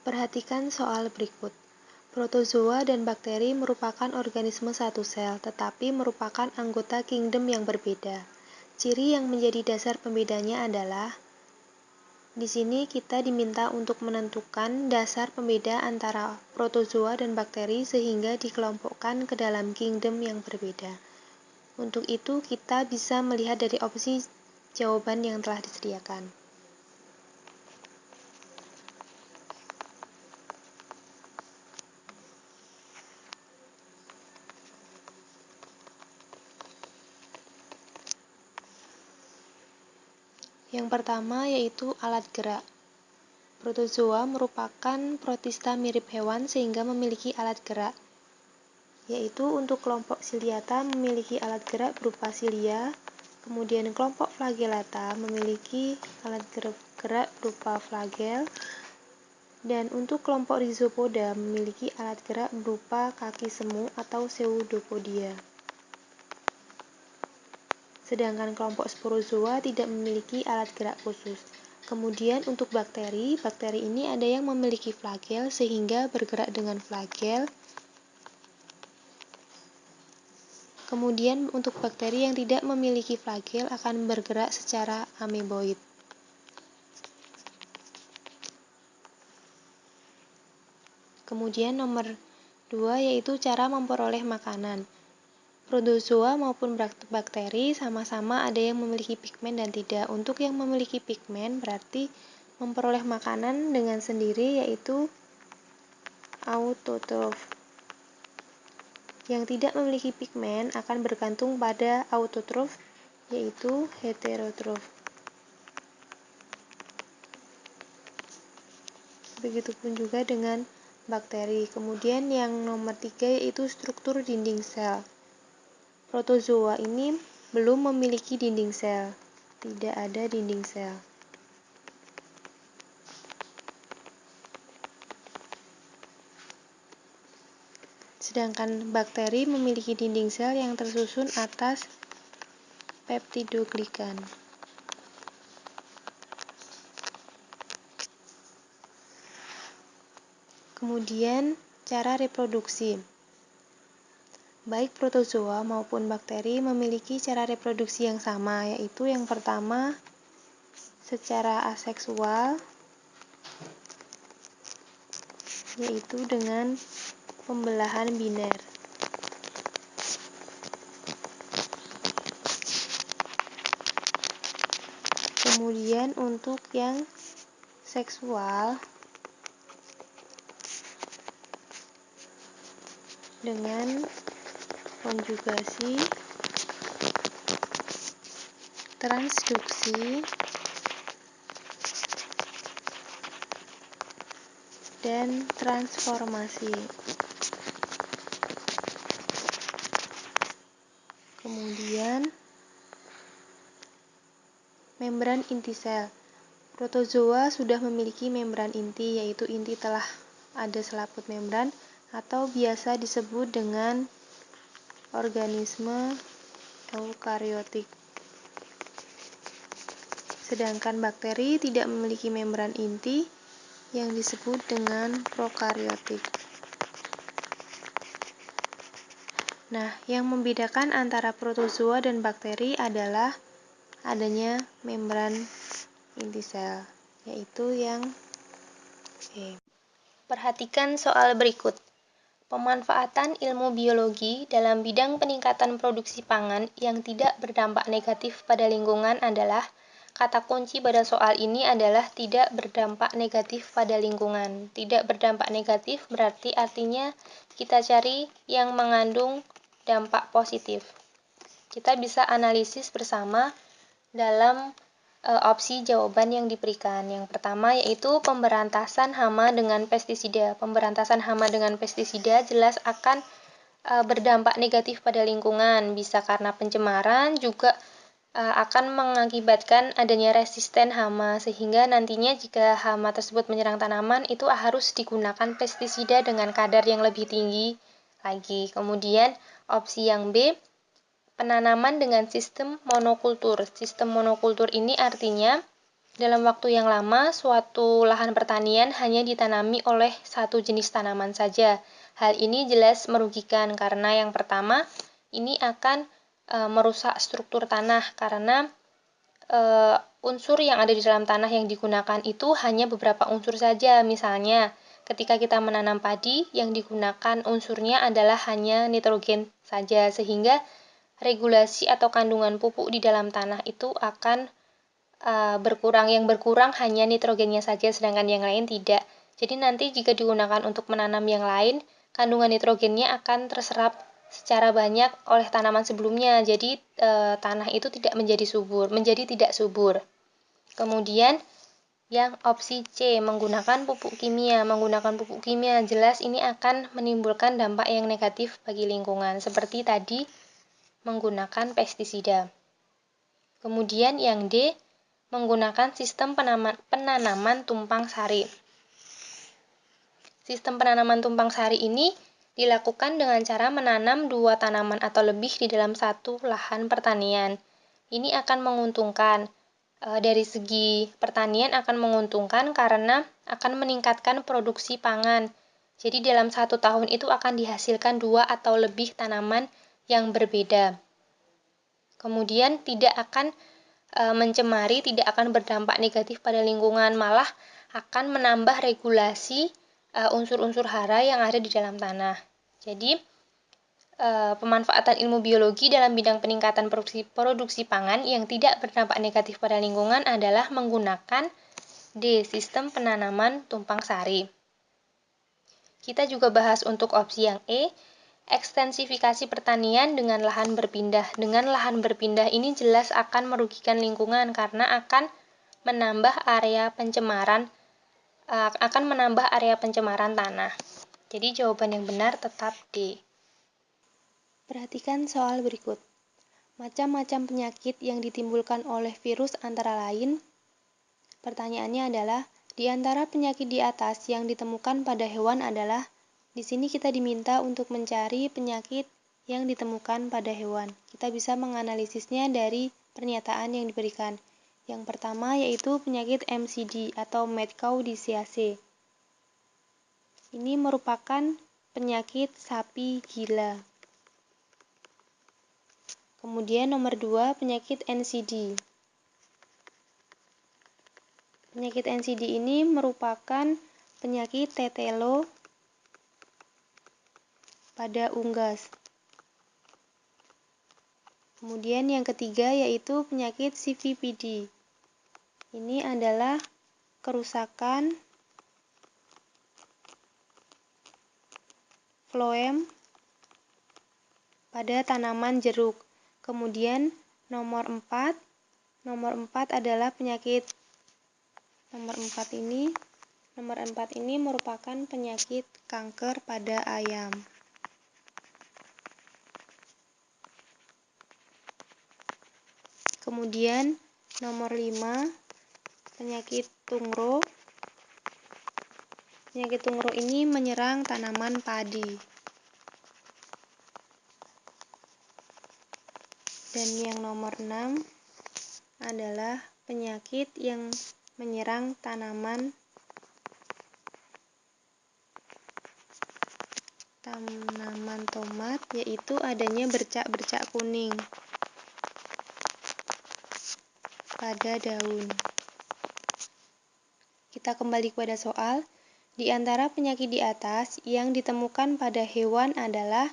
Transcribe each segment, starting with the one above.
Perhatikan soal berikut. Protozoa dan bakteri merupakan organisme satu sel, tetapi merupakan anggota kingdom yang berbeda. Ciri yang menjadi dasar pembedanya adalah di sini kita diminta untuk menentukan dasar pembeda antara protozoa dan bakteri sehingga dikelompokkan ke dalam kingdom yang berbeda. Untuk itu, kita bisa melihat dari opsi jawaban yang telah disediakan. Yang pertama yaitu alat gerak. Protozoa merupakan protista mirip hewan sehingga memiliki alat gerak, yaitu untuk kelompok Ciliata memiliki alat gerak berupa silia, kemudian kelompok Flagellata memiliki alat gerak berupa flagel, dan untuk kelompok Rhizopoda memiliki alat gerak berupa kaki semu atau pseudopodia. Sedangkan kelompok Sporozoa tidak memiliki alat gerak khusus. Kemudian untuk bakteri ini ada yang memiliki flagel sehingga bergerak dengan flagel. Kemudian untuk bakteri yang tidak memiliki flagel akan bergerak secara ameboid. Kemudian nomor 2 yaitu cara memperoleh makanan. Protozoa maupun bakteri sama-sama ada yang memiliki pigmen dan tidak. Untuk yang memiliki pigmen berarti memperoleh makanan dengan sendiri yaitu autotrof. Yang tidak memiliki pigmen akan bergantung pada autotrof yaitu heterotrof. Begitupun juga dengan bakteri. Kemudian yang nomor 3 yaitu struktur dinding sel. Protozoa ini belum memiliki dinding sel, tidak ada dinding sel. Sedangkan bakteri memiliki dinding sel yang tersusun atas peptidoglikan. Kemudian cara reproduksi. Baik protozoa maupun bakteri memiliki cara reproduksi yang sama, yaitu yang pertama secara aseksual, yaitu dengan pembelahan biner. Kemudian untuk yang seksual dengan konjugasi, transduksi, dan transformasi. Kemudian membran inti sel. Protozoa sudah memiliki membran inti, yaitu inti telah ada selaput membran atau biasa disebut dengan organisme eukariotik. Sedangkan bakteri tidak memiliki membran inti yang disebut dengan prokariotik. Nah, yang membedakan antara protozoa dan bakteri adalah adanya membran inti sel, yaitu yang E. Perhatikan soal berikut. Pemanfaatan ilmu biologi dalam bidang peningkatan produksi pangan yang tidak berdampak negatif pada lingkungan adalah, kata kunci pada soal ini adalah tidak berdampak negatif pada lingkungan. Tidak berdampak negatif berarti artinya kita cari yang mengandung dampak positif. Kita bisa analisis bersama dalam opsi jawaban yang diberikan. Yang pertama yaitu pemberantasan hama dengan pestisida. Pemberantasan hama dengan pestisida jelas akan berdampak negatif pada lingkungan, bisa karena pencemaran, juga akan mengakibatkan adanya resisten hama, sehingga nantinya jika hama tersebut menyerang tanaman itu harus digunakan pestisida dengan kadar yang lebih tinggi lagi. Kemudian opsi yang B, penanaman dengan sistem monokultur. Sistem monokultur ini artinya dalam waktu yang lama, suatu lahan pertanian hanya ditanami oleh satu jenis tanaman saja. Hal ini jelas merugikan karena yang pertama, ini akan merusak struktur tanah karena unsur yang ada di dalam tanah yang digunakan itu hanya beberapa unsur saja. Misalnya, ketika kita menanam padi, yang digunakan unsurnya adalah hanya nitrogen saja, sehingga regulasi atau kandungan pupuk di dalam tanah itu akan berkurang. Yang berkurang hanya nitrogennya saja, sedangkan yang lain tidak. Jadi nanti jika digunakan untuk menanam yang lain, kandungan nitrogennya akan terserap secara banyak oleh tanaman sebelumnya. Jadi tanah itu tidak menjadi subur, menjadi tidak subur. Kemudian yang opsi C, menggunakan pupuk kimia. Menggunakan pupuk kimia jelas ini akan menimbulkan dampak yang negatif bagi lingkungan, seperti tadi menggunakan pestisida. Kemudian yang D, menggunakan sistem penanaman tumpang sari. Sistem penanaman tumpang sari ini dilakukan dengan cara menanam 2 tanaman atau lebih di dalam satu lahan pertanian. Ini akan menguntungkan. Dari segi pertanian akan menguntungkan karena akan meningkatkan produksi pangan. Jadi dalam 1 tahun itu akan dihasilkan 2 atau lebih tanaman yang berbeda. Kemudian tidak akan mencemari, tidak akan berdampak negatif pada lingkungan, malah akan menambah regulasi unsur-unsur hara yang ada di dalam tanah. Jadi, pemanfaatan ilmu biologi dalam bidang peningkatan produksi pangan yang tidak berdampak negatif pada lingkungan adalah menggunakan D, sistem penanaman tumpang sari. Kita juga bahas untuk opsi yang E, ekstensifikasi pertanian dengan lahan berpindah. Dengan lahan berpindah ini jelas akan merugikan lingkungan karena akan menambah area pencemaran tanah. Jadi jawaban yang benar tetap D. Perhatikan soal berikut. Macam-macam penyakit yang ditimbulkan oleh virus antara lain. Pertanyaannya adalah, di antara penyakit di atas yang ditemukan pada hewan adalah. Di sini kita diminta untuk mencari penyakit yang ditemukan pada hewan. Kita bisa menganalisisnya dari pernyataan yang diberikan. Yang pertama yaitu penyakit MCD atau Mad Cow Disease. Ini merupakan penyakit sapi gila. Kemudian nomor 2 penyakit NCD. Penyakit NCD ini merupakan penyakit tetelo pada unggas. Kemudian yang ketiga yaitu penyakit CVPD. Ini adalah kerusakan floem pada tanaman jeruk. Kemudian nomor 4 adalah penyakit nomor 4 ini merupakan penyakit kanker pada ayam. Kemudian nomor 5 penyakit tungro. Penyakit tungro ini menyerang tanaman padi. Dan yang nomor 6 adalah penyakit yang menyerang tanaman tomat, yaitu adanya bercak-bercak kuning pada daun. Kita kembali kepada soal. Di antara penyakit di atas yang ditemukan pada hewan adalah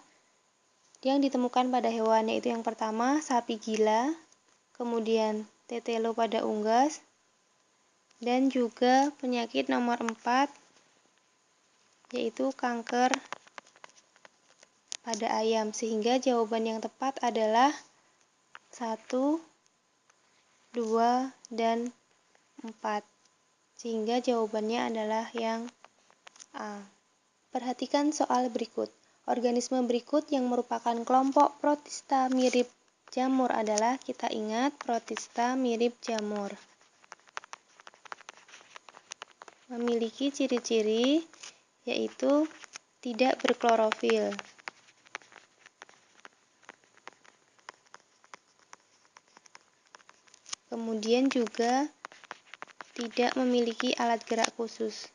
yaitu yang pertama sapi gila, kemudian tetelo pada unggas, dan juga penyakit nomor 4 yaitu kanker pada ayam, sehingga jawaban yang tepat adalah 1, 2, dan 4. Sehingga jawabannya adalah yang A. Perhatikan soal berikut. Organisme berikut yang merupakan kelompok protista mirip jamur adalah, kita ingat protista mirip jamur. Memiliki ciri-ciri yaitu tidak berklorofil. Kemudian juga tidak memiliki alat gerak khusus.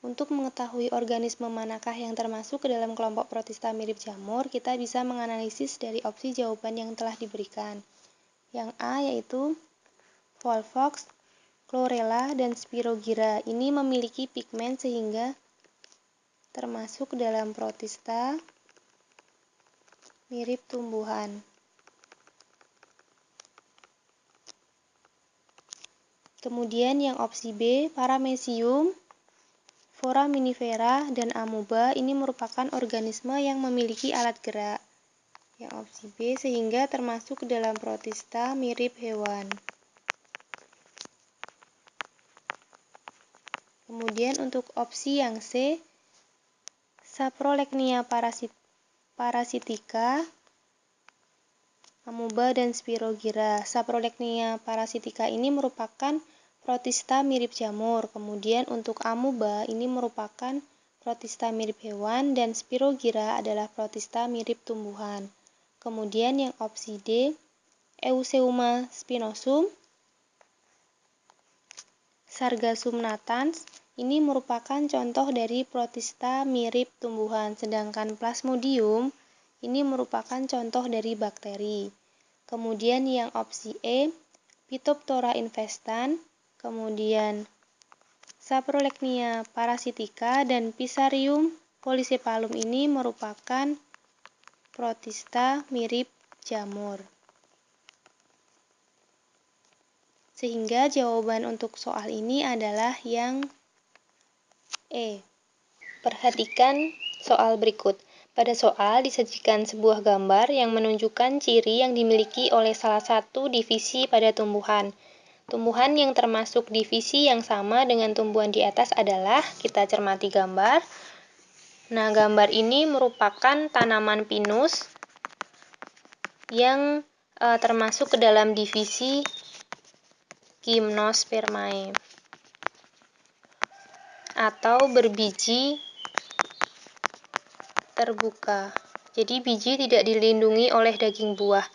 Untuk mengetahui organisme manakah yang termasuk ke dalam kelompok protista mirip jamur, kita bisa menganalisis dari opsi jawaban yang telah diberikan. Yang A yaitu Volvox, Chlorella, dan Spirogyra. Ini memiliki pigmen sehingga termasuk ke dalam protista mirip tumbuhan. Kemudian yang opsi B, Paramecium, Foraminifera, dan Amoeba ini merupakan organisme yang memiliki alat gerak. Yang opsi B sehingga termasuk ke dalam protista mirip hewan. Kemudian untuk opsi yang C, Saprolegnia parasitica, Amoeba, dan Spirogyra. Saprolegnia parasitica ini merupakan protista mirip jamur. Kemudian untuk Amoeba ini merupakan protista mirip hewan dan Spirogyra adalah protista mirip tumbuhan. Kemudian yang opsi D, Euseuma spinosum, Sargassum natans, ini merupakan contoh dari protista mirip tumbuhan, sedangkan Plasmodium ini merupakan contoh dari bakteri. Kemudian yang opsi E, Phytophthora infestan, kemudian Saprolegnia parasitica, dan Fusarium polycephalum ini merupakan protista mirip jamur. Sehingga jawaban untuk soal ini adalah yang E. Perhatikan soal berikut. Pada soal disajikan sebuah gambar yang menunjukkan ciri yang dimiliki oleh salah satu divisi pada tumbuhan. Tumbuhan yang termasuk divisi yang sama dengan tumbuhan di atas adalah, kita cermati gambar. Nah, gambar ini merupakan tanaman pinus yang termasuk ke dalam divisi Gymnospermae atau berbiji terbuka. Jadi biji tidak dilindungi oleh daging buah.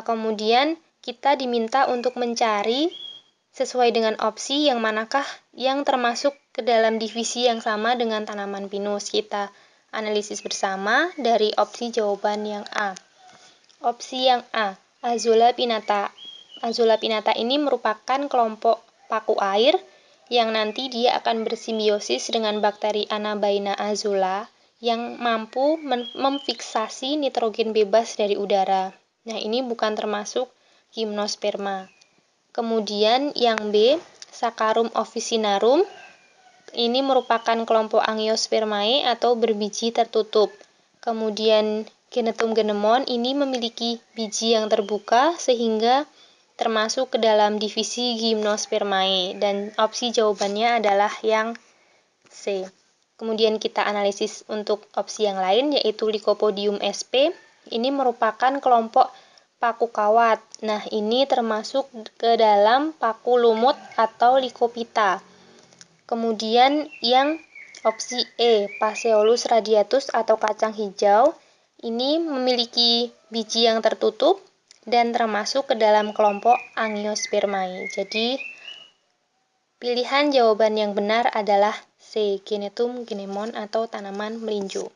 Kemudian kita diminta untuk mencari sesuai dengan opsi yang manakah yang termasuk ke dalam divisi yang sama dengan tanaman pinus. Kita analisis bersama dari opsi jawaban yang A. Opsi yang A, Azolla pinnata. Azolla pinnata ini merupakan kelompok paku air yang nanti dia akan bersimbiosis dengan bakteri Anabaina azolla yang mampu memfiksasi nitrogen bebas dari udara. Nah, ini bukan termasuk Gymnosperma. Kemudian yang B, Saccharum officinarum. Ini merupakan kelompok Angiospermae atau berbiji tertutup. Kemudian Genetum genemon ini memiliki biji yang terbuka sehingga termasuk ke dalam divisi Gymnospermae, dan opsi jawabannya adalah yang C. Kemudian kita analisis untuk opsi yang lain yaitu Lycopodium sp. Ini merupakan kelompok paku kawat. Nah, ini termasuk ke dalam paku lumut atau Lycophyta. Kemudian yang opsi E, Phaseolus radiatus atau kacang hijau. Ini memiliki biji yang tertutup dan termasuk ke dalam kelompok Angiospermae. Jadi, pilihan jawaban yang benar adalah C, Genetum genemon atau tanaman melinjo.